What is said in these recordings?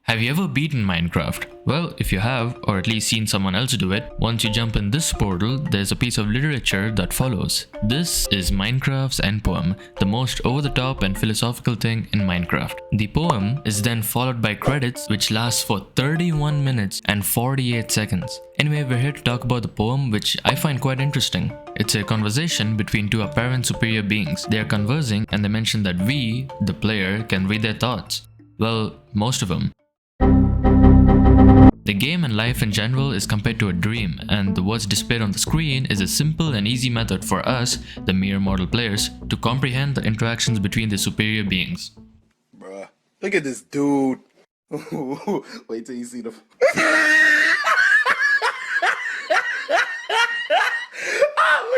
Have you ever beaten Minecraft? Well, if you have, or at least seen someone else do it, once you jump in this portal, there's a piece of literature that follows. This is Minecraft's end poem, the most over-the-top and philosophical thing in Minecraft. The poem is then followed by credits which lasts for 31 minutes and 48 seconds. Anyway, we're here to talk about the poem, which I find quite interesting. It's a conversation between two apparent superior beings. They are conversing and they mention that we, the player, can read their thoughts. Well, most of them. The game and life in general is compared to a dream, and the words displayed on the screen is a simple and easy method for us, the mere mortal players, to comprehend the interactions between the superior beings. Bruh, look at this dude. Wait till you see the... look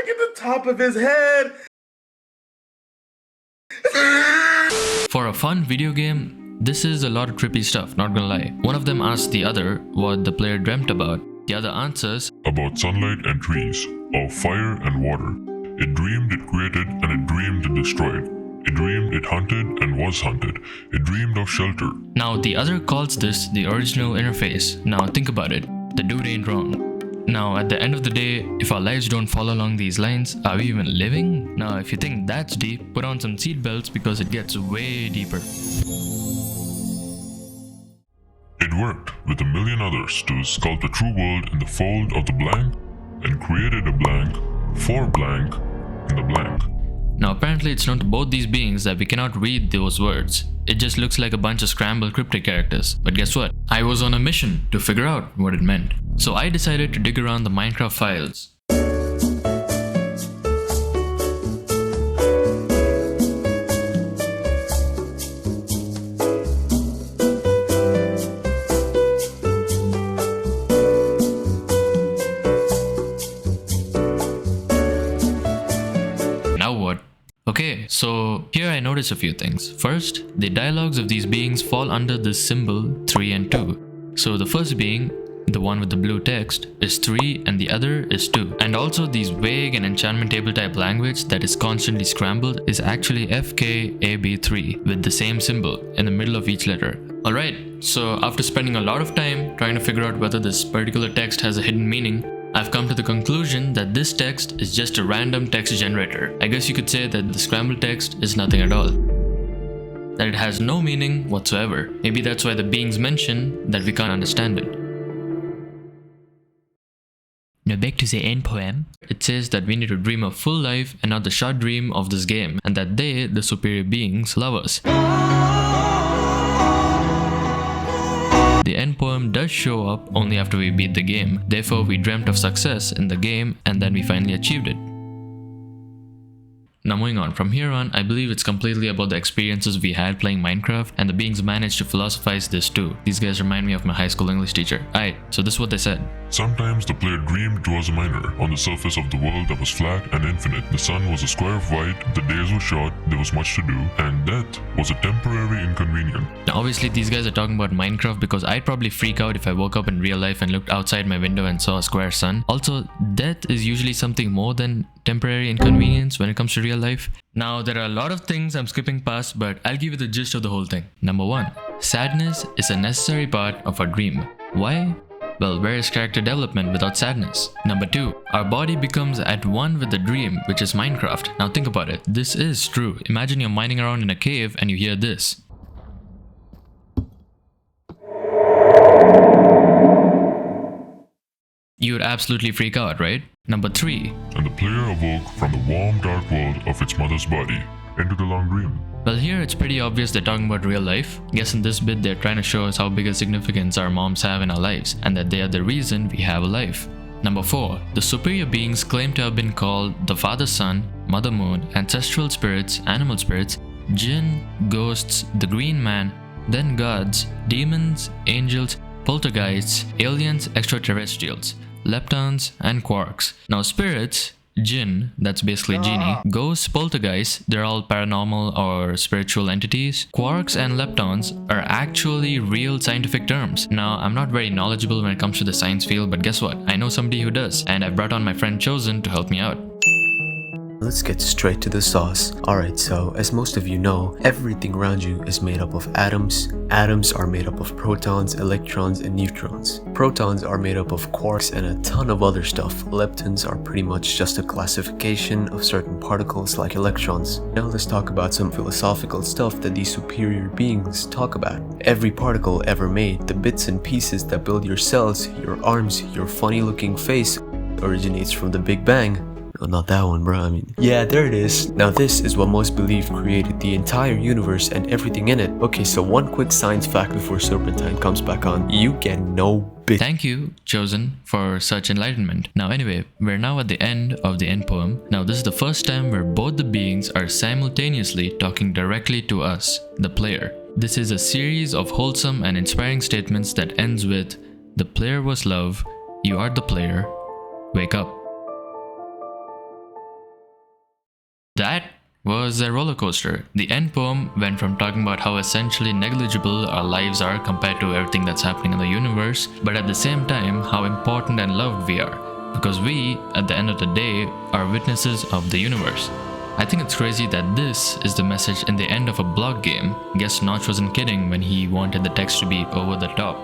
at the top of his head. For a fun video game, this is a lot of trippy stuff, not gonna lie. One of them asks the other what the player dreamt about. The other answers about sunlight and trees, of fire and water. It dreamed it created and it dreamed it destroyed. It dreamed it hunted and was hunted. It dreamed of shelter. Now the other calls this the original interface. Now think about it. The dude ain't wrong. Now at the end of the day, if our lives don't follow along these lines, are we even living? Now if you think that's deep, put on some seatbelts because it gets way deeper. It worked with a million others to sculpt a true world in the fold of the blank and created a blank for blank in the blank. Now apparently it's known to both these beings that we cannot read those words. It just looks like a bunch of scrambled cryptic characters. But guess what? I was on a mission to figure out what it meant. So I decided to dig around the Minecraft files. Okay, so here I notice a few things. First, the dialogues of these beings fall under this symbol 3 and 2. So the first being, the one with the blue text, is 3 and the other is 2. And also these vague and enchantment table type language that is constantly scrambled is actually FKAB3 with the same symbol in the middle of each letter. Alright, so after spending a lot of time trying to figure out whether this particular text has a hidden meaning, I've come to the conclusion that this text is just a random text generator. I guess you could say that the scrambled text is nothing at all. That it has no meaning whatsoever. Maybe that's why the beings mention that we can't understand it. Now back to the end poem. It says that we need to dream a full life and not the short dream of this game, and that they, the superior beings, love us. The end poem does show up only after we beat the game, therefore we dreamt of success in the game and then we finally achieved it. Now moving on, from here on, I believe it's completely about the experiences we had playing Minecraft, and the beings managed to philosophize this too. These guys remind me of my high school English teacher. Alright, so this is what they said. Sometimes the player dreamed it was a miner on the surface of the world that was flat and infinite. The sun was a square of white, the days were short, there was much to do, and death was a temporary inconvenience. Now obviously these guys are talking about Minecraft because I'd probably freak out if I woke up in real life and looked outside my window and saw a square sun. Also, death is usually something more than temporary inconvenience when it comes to real life. Now there are a lot of things I'm skipping past, but I'll give you the gist of the whole thing. Number 1. Sadness is a necessary part of our dream. Why? Well, where is character development without sadness? Number 2. Our body becomes at one with the dream, which is Minecraft. Now think about it. This is true. Imagine you're mining around in a cave and you hear this. You would absolutely freak out, right? Number 3. And the player awoke from the warm dark world of its mother's body into the long dream. Well, here it's pretty obvious they're talking about real life. Guess in this bit they're trying to show us how big a significance our moms have in our lives, and that they are the reason we have a life. Number 4. The superior beings claim to have been called the Father Sun, Mother Moon, Ancestral Spirits, Animal Spirits, Jinn, Ghosts, the Green Man, then Gods, Demons, Angels, Poltergeists, Aliens, Extraterrestrials, Leptons, and Quarks. Now spirits, Jinn, that's basically genie, ghosts, poltergeists, they're all paranormal or spiritual entities. Quarks and leptons are actually real scientific terms. Now, I'm not very knowledgeable when it comes to the science field, but guess what? I know somebody who does, and I've brought on my friend Chosen to help me out. Let's get straight to the sauce. Alright, so as most of you know, everything around you is made up of atoms. Atoms are made up of protons, electrons, and neutrons. Protons are made up of quarks and a ton of other stuff. Leptons are pretty much just a classification of certain particles like electrons. Now let's talk about some philosophical stuff that these superior beings talk about. Every particle ever made, the bits and pieces that build your cells, your arms, your funny looking face, originates from the Big Bang. Oh, not that one, bro. Yeah, there it is. Now this is what most believe created the entire universe and everything in it. Okay, so one quick science fact before Serpentine comes back on. You get no bit. Thank you, Chosen, for such enlightenment. Now anyway, we're now at the end of the end poem. Now this is the first time where both the beings are simultaneously talking directly to us, the player. This is a series of wholesome and inspiring statements that ends with, "The player was love, you are the player, wake up." That was a roller coaster. The end poem went from talking about how essentially negligible our lives are compared to everything that's happening in the universe, but at the same time how important and loved we are, because we, at the end of the day, are witnesses of the universe. I think it's crazy that this is the message in the end of a block game. Guess Notch wasn't kidding when he wanted the text to be over the top.